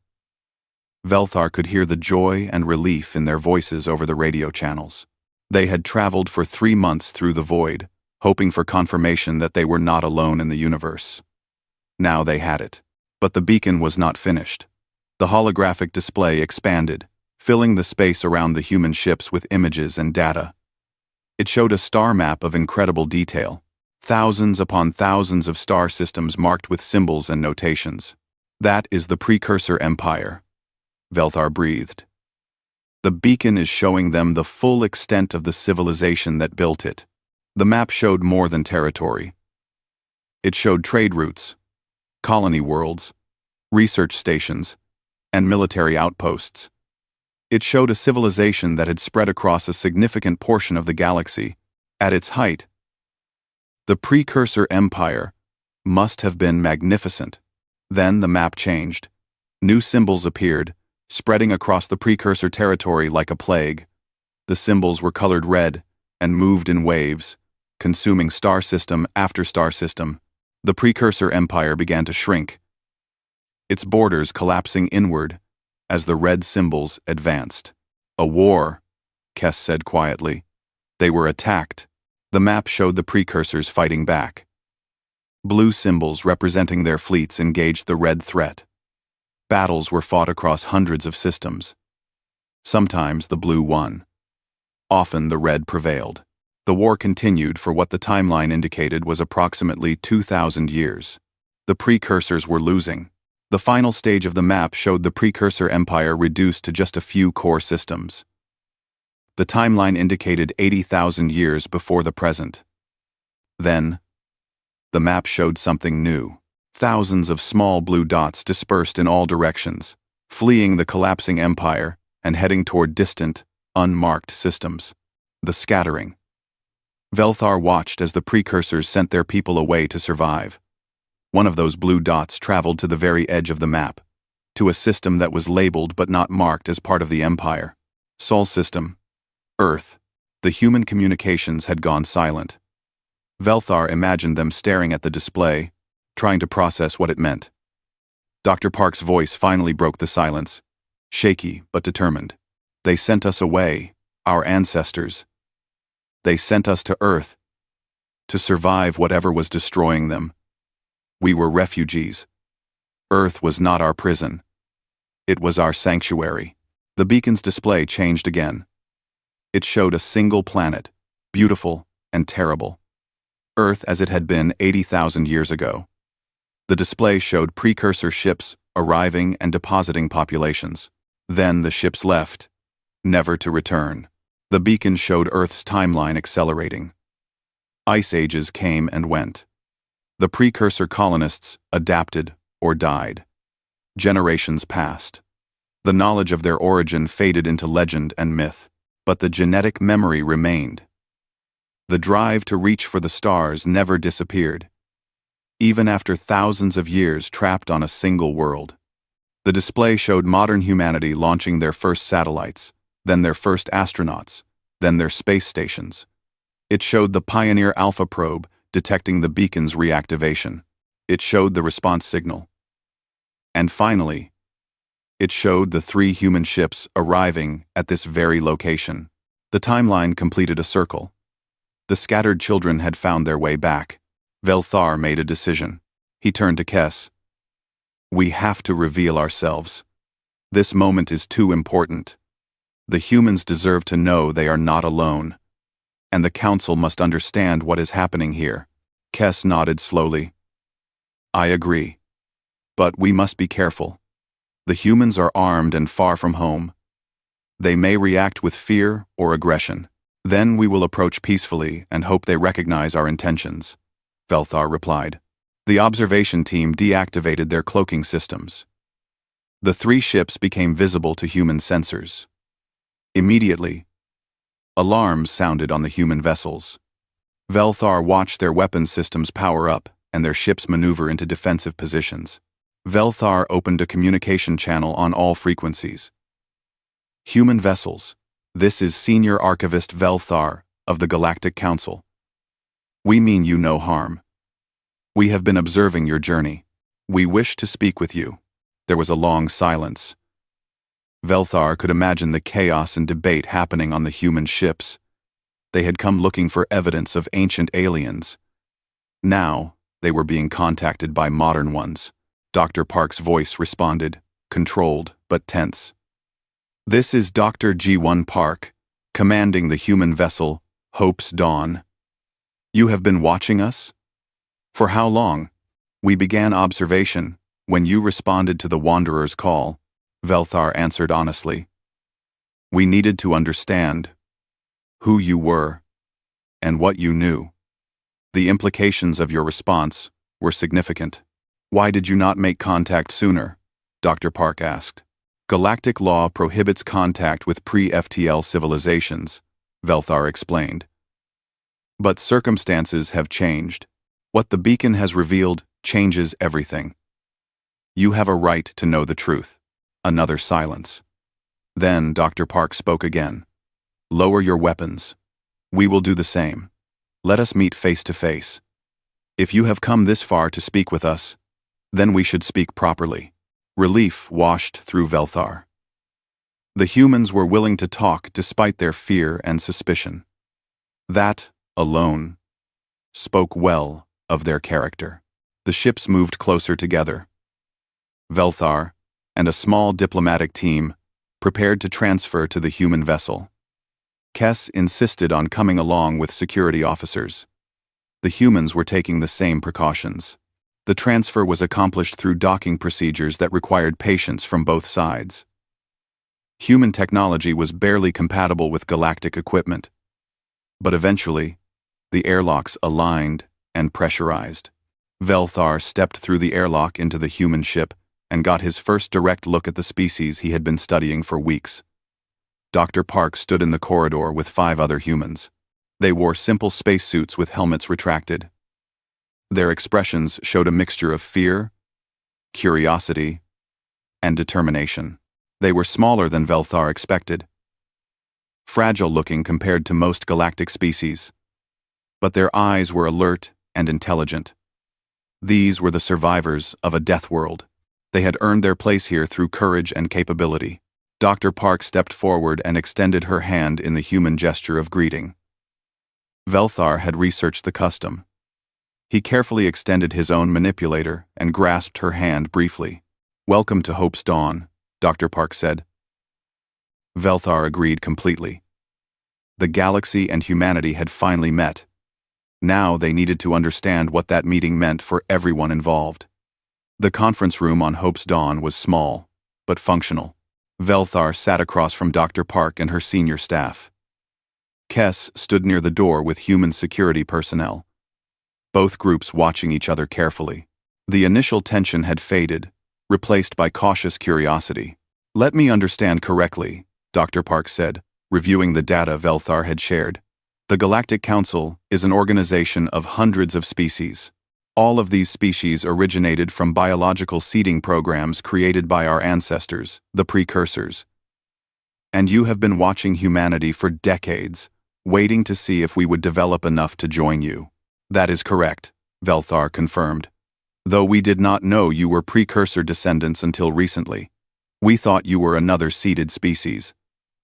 Velthar could hear the joy and relief in their voices over the radio channels. They had traveled for 3 months through the void, hoping for confirmation that they were not alone in the universe. Now they had it. But the beacon was not finished. The holographic display expanded, filling the space around the human ships with images and data. It showed a star map of incredible detail, thousands upon thousands of star systems marked with symbols and notations. That is the precursor empire. Velthar breathed. The beacon is showing them the full extent of the civilization that built it. The map showed more than territory. It showed trade routes, colony worlds, research stations, and military outposts. It showed a civilization that had spread across a significant portion of the galaxy. At its height, the precursor empire must have been magnificent. Then the map changed. New symbols appeared, spreading across the precursor territory like a plague. The symbols were colored red and moved in waves, consuming star system after star system. The precursor empire began to shrink, its borders collapsing inward as the red symbols advanced. A war, Kess said quietly. They were attacked. The map showed the precursors fighting back. Blue symbols representing their fleets engaged the red threat. Battles were fought across hundreds of systems. Sometimes the blue won. Often the red prevailed. The war continued for what the timeline indicated was approximately 2,000 years. The precursors were losing. The final stage of the map showed the precursor empire reduced to just a few core systems. The timeline indicated 80,000 years before the present. Then, the map showed something new. Thousands of small blue dots dispersed in all directions, fleeing the collapsing empire and heading toward distant, unmarked systems. The scattering. Velthar watched as the precursors sent their people away to survive. One of those blue dots traveled to the very edge of the map, to a system that was labeled but not marked as part of the empire. Sol system. Earth. The human communications had gone silent. Velthar imagined them staring at the display, trying to process what it meant. Dr. Park's voice finally broke the silence, shaky but determined. They sent us away, our ancestors. They sent us to Earth, to survive whatever was destroying them. We were refugees. Earth was not our prison. It was our sanctuary. The beacon's display changed again. It showed a single planet, beautiful and terrible. Earth as it had been 80,000 years ago. The display showed precursor ships arriving and depositing populations. Then the ships left, never to return. The beacon showed Earth's timeline accelerating. Ice ages came and went. The precursor colonists adapted or died. Generations passed. The knowledge of their origin faded into legend and myth, but the genetic memory remained. The drive to reach for the stars never disappeared, even after thousands of years trapped on a single world. The display showed modern humanity launching their first satellites, then their first astronauts, then their space stations. It showed the Pioneer Alpha probe detecting the beacon's reactivation. It showed the response signal. And finally, it showed the 3 human ships arriving at this very location. The timeline completed a circle. The scattered children had found their way back. Velthar made a decision. He turned to Kes. We have to reveal ourselves. This moment is too important. The humans deserve to know they are not alone. And the Council must understand what is happening here. Kes nodded slowly. I agree. But we must be careful. The humans are armed and far from home. They may react with fear or aggression. Then we will approach peacefully and hope they recognize our intentions, Velthar replied. The observation team deactivated their cloaking systems. The 3 ships became visible to human sensors. Immediately, alarms sounded on the human vessels. Velthar watched their weapons systems power up and their ships maneuver into defensive positions. Velthar opened a communication channel on all frequencies. Human vessels, this is Senior Archivist Velthar of the Galactic Council. We mean you no harm. We have been observing your journey. We wish to speak with you. There was a long silence. Velthar could imagine the chaos and debate happening on the human ships. They had come looking for evidence of ancient aliens. Now, they were being contacted by modern ones. Dr. Park's voice responded, controlled but tense. This is Dr. G1 Park, commanding the human vessel, Hope's Dawn. You have been watching us? For how long? We began observation when you responded to the Wanderer's call, Velthar answered honestly. We needed to understand who you were and what you knew. The implications of your response were significant. Why did you not make contact sooner? Dr. Park asked. Galactic law prohibits contact with pre-FTL civilizations, Velthar explained. But circumstances have changed. What the beacon has revealed changes everything. You have a right to know the truth. Another silence. Then Dr. Park spoke again. Lower your weapons. We will do the same. Let us meet face to face. If you have come this far to speak with us, then we should speak properly. Relief washed through Velthar. The humans were willing to talk despite their fear and suspicion. That, alone, spoke well of their character. The ships moved closer together. Velthar and a small diplomatic team prepared to transfer to the human vessel. Kes insisted on coming along with security officers. The humans were taking the same precautions. The transfer was accomplished through docking procedures that required patience from both sides. Human technology was barely compatible with galactic equipment. But eventually, the airlocks aligned and pressurized. Velthar stepped through the airlock into the human ship and got his first direct look at the species he had been studying for weeks. Dr. Park stood in the corridor with 5 other humans. They wore simple spacesuits with helmets retracted. Their expressions showed a mixture of fear, curiosity, and determination. They were smaller than Velthar expected, fragile-looking compared to most galactic species, but their eyes were alert and intelligent. These were the survivors of a death world. They had earned their place here through courage and capability. Dr. Park stepped forward and extended her hand in the human gesture of greeting. Velthar had researched the custom. He carefully extended his own manipulator and grasped her hand briefly. Welcome to Hope's Dawn, Dr. Park said. Velthar agreed completely. The galaxy and humanity had finally met. Now they needed to understand what that meeting meant for everyone involved. The conference room on Hope's Dawn was small, but functional. Velthar sat across from Dr. Park and her senior staff. Kes stood near the door with human security personnel, both groups watching each other carefully. The initial tension had faded, replaced by cautious curiosity. Let me understand correctly, Dr. Park said, reviewing the data Velthar had shared. The Galactic Council is an organization of hundreds of species. All of these species originated from biological seeding programs created by our ancestors, the precursors. And you have been watching humanity for decades, waiting to see if we would develop enough to join you. That is correct, Velthar confirmed. Though we did not know you were precursor descendants until recently. We thought you were another seeded species.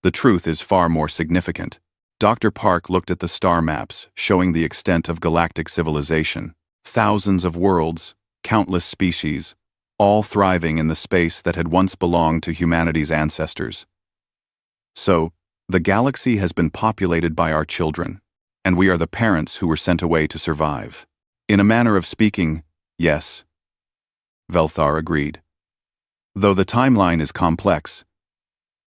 The truth is far more significant. Dr. Park looked at the star maps, showing the extent of galactic civilization. Thousands of worlds, countless species, all thriving in the space that had once belonged to humanity's ancestors. So, the galaxy has been populated by our children, and we are the parents who were sent away to survive. In a manner of speaking, yes. Velthar agreed. Though the timeline is complex,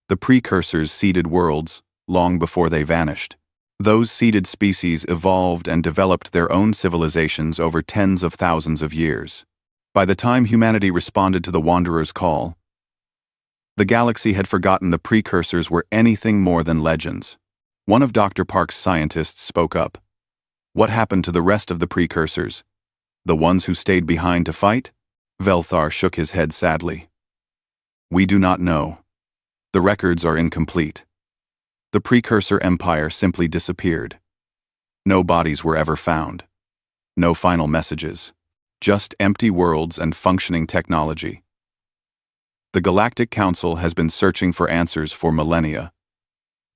the precursors seeded worlds long before they vanished. Those seeded species evolved and developed their own civilizations over tens of thousands of years. By the time humanity responded to the Wanderer's call, the galaxy had forgotten the precursors were anything more than legends. One of Dr. Park's scientists spoke up. What happened to the rest of the precursors? The ones who stayed behind to fight? Velthar shook his head sadly. We do not know. The records are incomplete. The precursor empire simply disappeared. No bodies were ever found. No final messages. Just empty worlds and functioning technology. The Galactic Council has been searching for answers for millennia.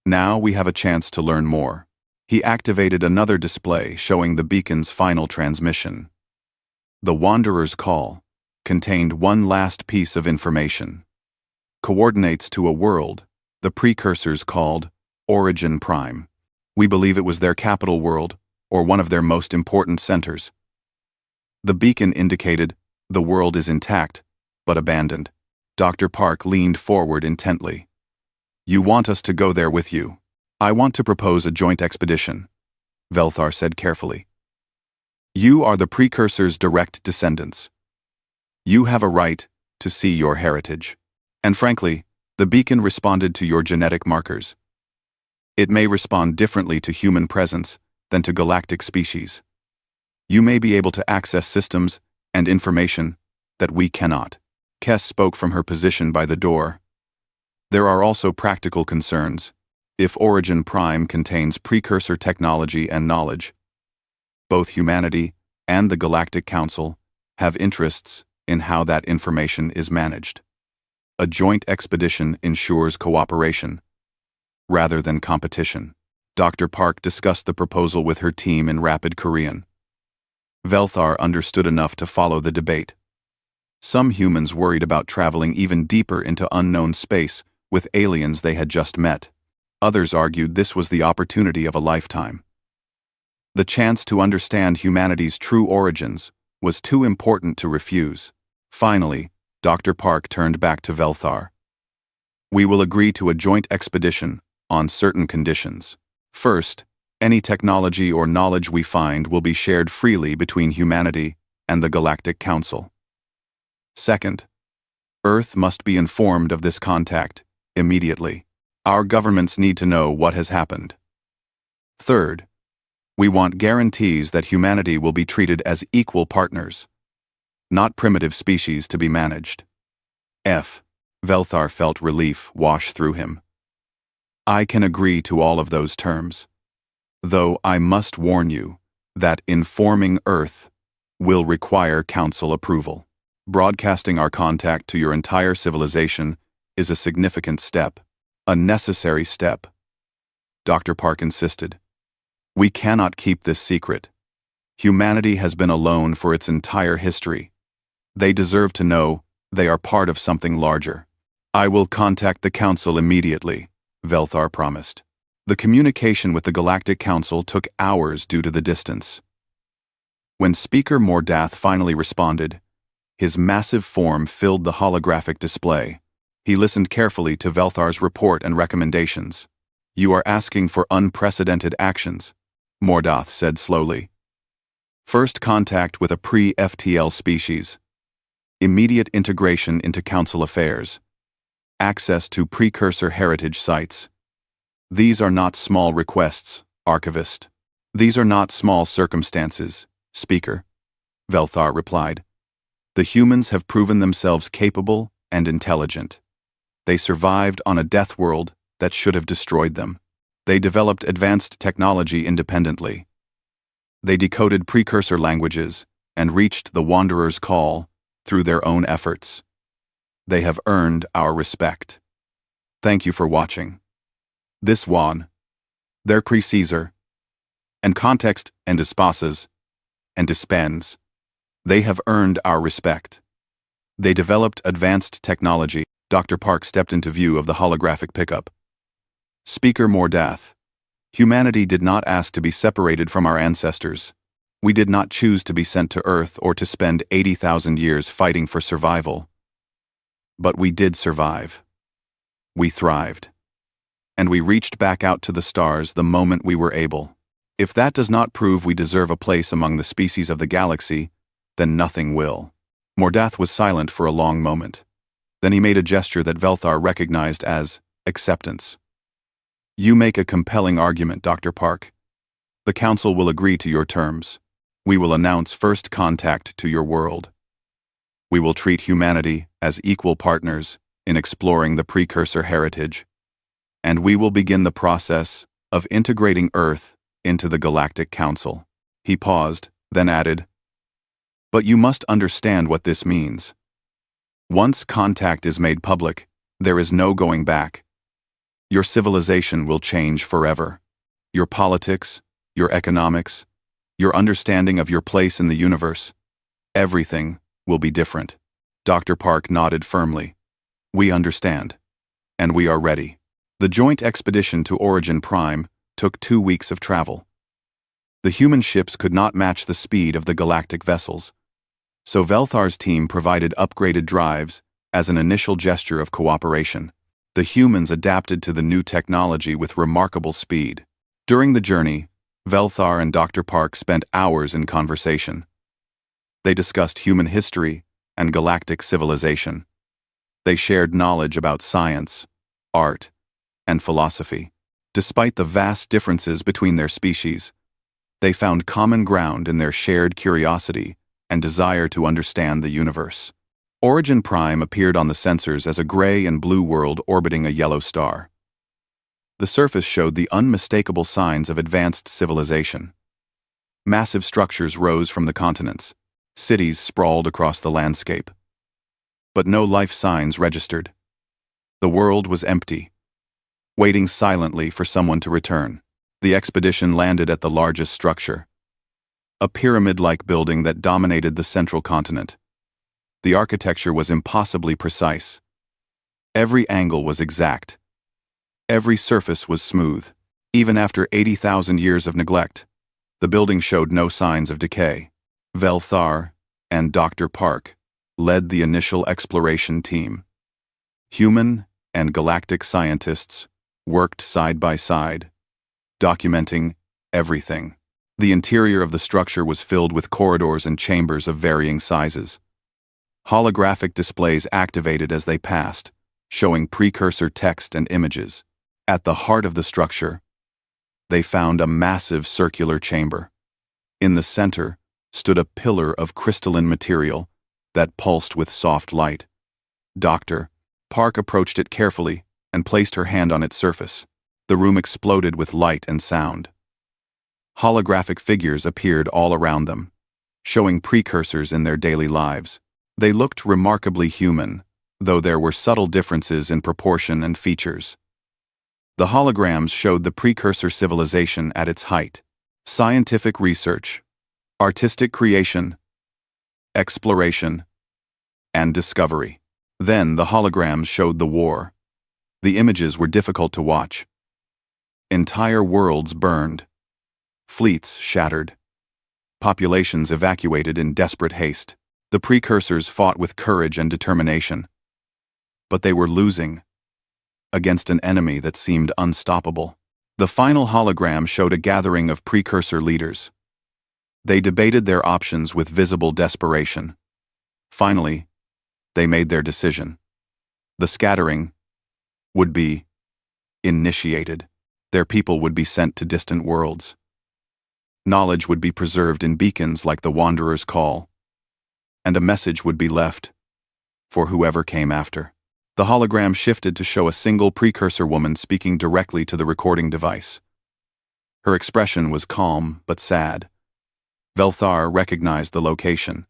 Now we have a chance to learn more. He activated another display showing the beacon's final transmission. The Wanderer's call contained one last piece of information. Coordinates to a world the precursors called Origin Prime. We believe it was their capital world, or one of their most important centers. The beacon indicated the world is intact, but abandoned. Dr. Park leaned forward intently. You want us to go there with you? I want to propose a joint expedition, Velthar said carefully. You are the precursor's direct descendants. You have a right to see your heritage. And frankly, the beacon responded to your genetic markers. It may respond differently to human presence than to galactic species. You may be able to access systems and information that we cannot. Kess spoke from her position by the door. There are also practical concerns. If Origin Prime contains precursor technology and knowledge, both humanity and the Galactic Council have interests in how that information is managed. A joint expedition ensures cooperation, rather than competition. Dr. Park discussed the proposal with her team in rapid Korean. Velthar understood enough to follow the debate. Some humans worried about traveling even deeper into unknown space with aliens they had just met. Others argued this was the opportunity of a lifetime. The chance to understand humanity's true origins was too important to refuse. Finally, Dr. Park turned back to Velthar. We will agree to a joint expedition on certain conditions. First, any technology or knowledge we find will be shared freely between humanity and the Galactic Council. Second, Earth must be informed of this contact immediately. Our governments need to know what has happened. Third, we want guarantees that humanity will be treated as equal partners, not primitive species to be managed. Velthar felt relief wash through him. I can agree to all of those terms, though I must warn you that informing Earth will require Council approval. Broadcasting our contact to your entire civilization is a significant step, a necessary step. Dr. Park insisted. We cannot keep this secret. Humanity has been alone for its entire history. They deserve to know they are part of something larger. I will contact the Council immediately, Velthar promised. The communication with the Galactic Council took hours due to the distance. When Speaker Mordath finally responded, his massive form filled the holographic display. He listened carefully to Velthar's report and recommendations. You are asking for unprecedented actions, Mordath said slowly. First contact with a pre-FTL species. Immediate integration into Council affairs. Access to precursor heritage sites. These are not small requests, Archivist. These are not small circumstances, Speaker, Velthar replied. The humans have proven themselves capable and intelligent. They survived on a death world that should have destroyed them. They developed advanced technology independently. They decoded precursor languages and reached the Wanderer's call through their own efforts. They have earned our respect. Thank you for watching. This one, their pre-Caesar, and context and espaces, and dispends. They have earned our respect. They developed advanced technology. Dr. Park stepped into view of the holographic pickup. Speaker Mordath. Humanity did not ask to be separated from our ancestors. We did not choose to be sent to Earth or to spend 80,000 years fighting for survival. But we did survive. We thrived. And we reached back out to the stars the moment we were able. If that does not prove we deserve a place among the species of the galaxy, then nothing will. Mordath was silent for a long moment. Then he made a gesture that Velthar recognized as acceptance. You make a compelling argument, Dr. Park. The Council will agree to your terms. We will announce first contact to your world. We will treat humanity as equal partners in exploring the precursor heritage. And we will begin the process of integrating Earth into the Galactic Council. He paused, then added, but you must understand what this means. Once contact is made public, there is no going back. Your civilization will change forever. Your politics, your economics, your understanding of your place in the universe, everything will be different. Dr. Park nodded firmly. We understand. And we are ready. The joint expedition to Origin Prime took 2 weeks of travel. The human ships could not match the speed of the galactic vessels, so Velthar's team provided upgraded drives as an initial gesture of cooperation. The humans adapted to the new technology with remarkable speed. During the journey, Velthar and Dr. Park spent hours in conversation. They discussed human history and galactic civilization. They shared knowledge about science, art, and philosophy. Despite the vast differences between their species, they found common ground in their shared curiosity and desire to understand the universe. Origin Prime appeared on the sensors as a gray and blue world orbiting a yellow star. The surface showed the unmistakable signs of advanced civilization. Massive structures rose from the continents. Cities sprawled across the landscape. But no life signs registered. The world was empty, waiting silently for someone to return. The expedition landed at the largest structure, a pyramid-like building that dominated the central continent. The architecture was impossibly precise. Every angle was exact. Every surface was smooth. Even after 80,000 years of neglect, the building showed no signs of decay. Velthar and Dr. Park led the initial exploration team. Human and galactic scientists worked side by side, documenting everything. The interior of the structure was filled with corridors and chambers of varying sizes. Holographic displays activated as they passed, showing precursor text and images. At the heart of the structure, they found a massive circular chamber. In the center stood a pillar of crystalline material that pulsed with soft light. Dr. Park approached it carefully and placed her hand on its surface. The room exploded with light and sound. Holographic figures appeared all around them, showing precursors in their daily lives. They looked remarkably human, though there were subtle differences in proportion and features. The holograms showed the precursor civilization at its height. Scientific research, artistic creation, exploration, and discovery. Then the holograms showed the war. The images were difficult to watch. Entire worlds burned. Fleets shattered. Populations evacuated in desperate haste. The precursors fought with courage and determination. But they were losing against an enemy that seemed unstoppable. The final hologram showed a gathering of precursor leaders. They debated their options with visible desperation. Finally, they made their decision. The scattering would be initiated. Their people would be sent to distant worlds. Knowledge would be preserved in beacons like the Wanderer's Call, and a message would be left for whoever came after. The hologram shifted to show a single precursor woman speaking directly to the recording device. Her expression was calm but sad. Velthar recognized the location.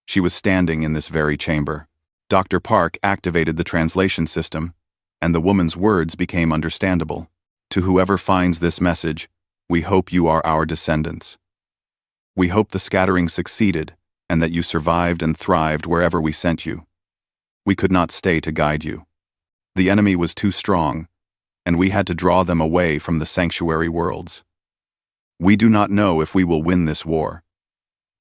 She was standing in this very chamber. Dr. Park activated the translation system, and the woman's words became understandable. To whoever finds this message, we hope you are our descendants. We hope the scattering succeeded, and that you survived and thrived wherever we sent you. We could not stay to guide you. The enemy was too strong, and we had to draw them away from the sanctuary worlds. We do not know if we will win this war,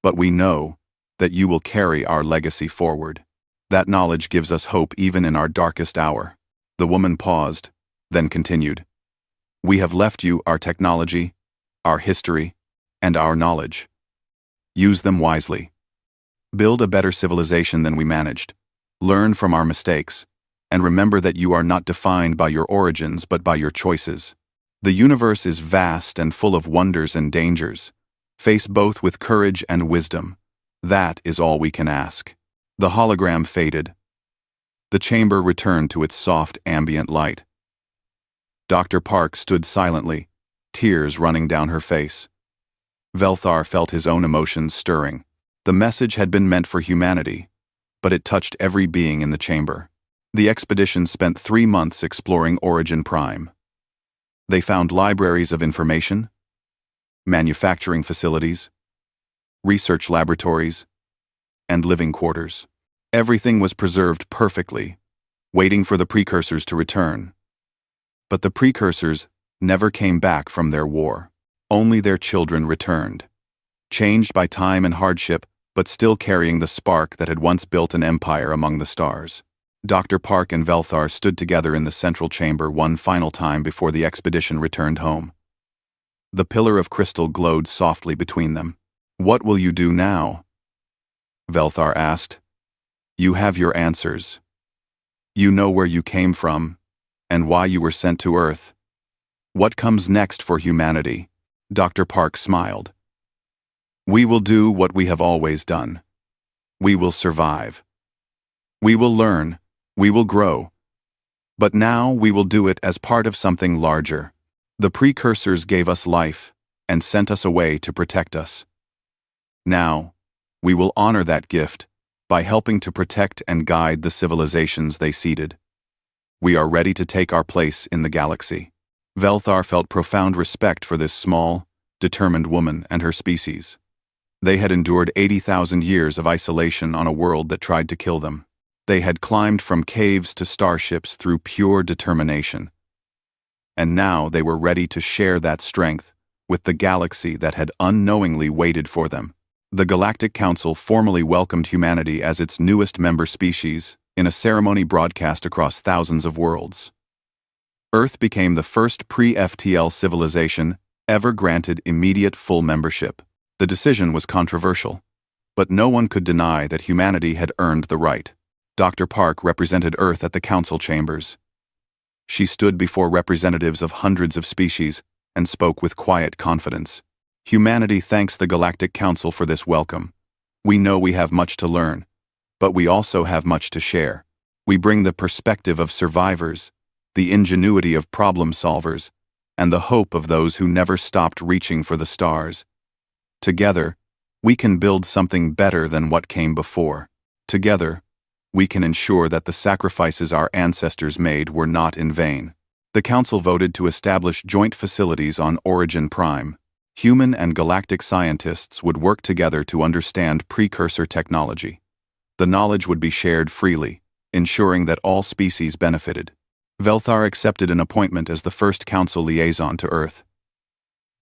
but we know that you will carry our legacy forward. That knowledge gives us hope even in our darkest hour. The woman paused, then continued. We have left you our technology, our history, and our knowledge. Use them wisely. Build a better civilization than we managed. Learn from our mistakes, and remember that you are not defined by your origins but by your choices. The universe is vast and full of wonders and dangers. Face both with courage and wisdom. That is all we can ask. The hologram faded. The chamber returned to its soft ambient light. Dr. Park stood silently, tears running down her face. Velthar felt his own emotions stirring. The message had been meant for humanity, but it touched every being in the chamber. The expedition spent 3 months exploring Origin Prime. They found libraries of information, manufacturing facilities, research laboratories, and living quarters. Everything was preserved perfectly, waiting for the precursors to return. But the precursors never came back from their war. Only their children returned, changed by time and hardship, but still carrying the spark that had once built an empire among the stars. Dr. Park and Velthar stood together in the central chamber one final time before the expedition returned home. The pillar of crystal glowed softly between them. What will you do now? Velthar asked. You have your answers. You know where you came from, and why you were sent to Earth. What comes next for humanity? Dr. Park smiled. We will do what we have always done. We will survive. We will learn. We will grow. But now we will do it as part of something larger. The precursors gave us life and sent us away to protect us. Now, we will honor that gift by helping to protect and guide the civilizations they seeded. We are ready to take our place in the galaxy. Velthar felt profound respect for this small, determined woman and her species. They had endured 80,000 years of isolation on a world that tried to kill them. They had climbed from caves to starships through pure determination. And now they were ready to share that strength with the galaxy that had unknowingly waited for them. The Galactic Council formally welcomed humanity as its newest member species in a ceremony broadcast across thousands of worlds. Earth became the first pre-FTL civilization ever granted immediate full membership. The decision was controversial, but no one could deny that humanity had earned the right. Dr. Park represented Earth at the council chambers. She stood before representatives of hundreds of species and spoke with quiet confidence. Humanity thanks the Galactic Council for this welcome. We know we have much to learn, but we also have much to share. We bring the perspective of survivors, the ingenuity of problem solvers, and the hope of those who never stopped reaching for the stars. Together, we can build something better than what came before. Together, we can ensure that the sacrifices our ancestors made were not in vain. The Council voted to establish joint facilities on Origin Prime. Human and galactic scientists would work together to understand precursor technology. The knowledge would be shared freely, ensuring that all species benefited. Velthar accepted an appointment as the first Council liaison to Earth.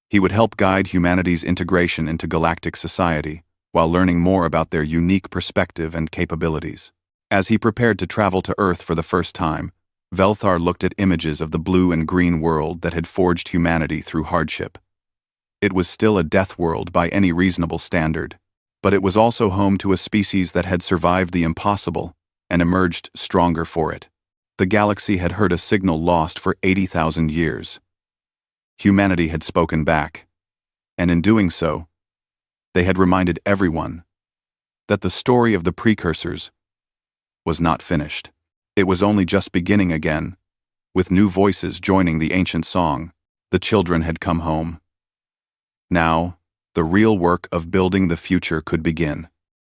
He would help guide humanity's integration into galactic society, while learning more about their unique perspective and capabilities. As he prepared to travel to Earth for the first time, Velthar looked at images of the blue and green world that had forged humanity through hardship. It was still a death world by any reasonable standard, but it was also home to a species that had survived the impossible and emerged stronger for it. The galaxy had heard a signal lost for 80,000 years. Humanity had spoken back, and in doing so, they had reminded everyone that the story of the precursors was not finished. It was only just beginning again. With new voices joining the ancient song, the children had come home. Now, the real work of building the future could begin.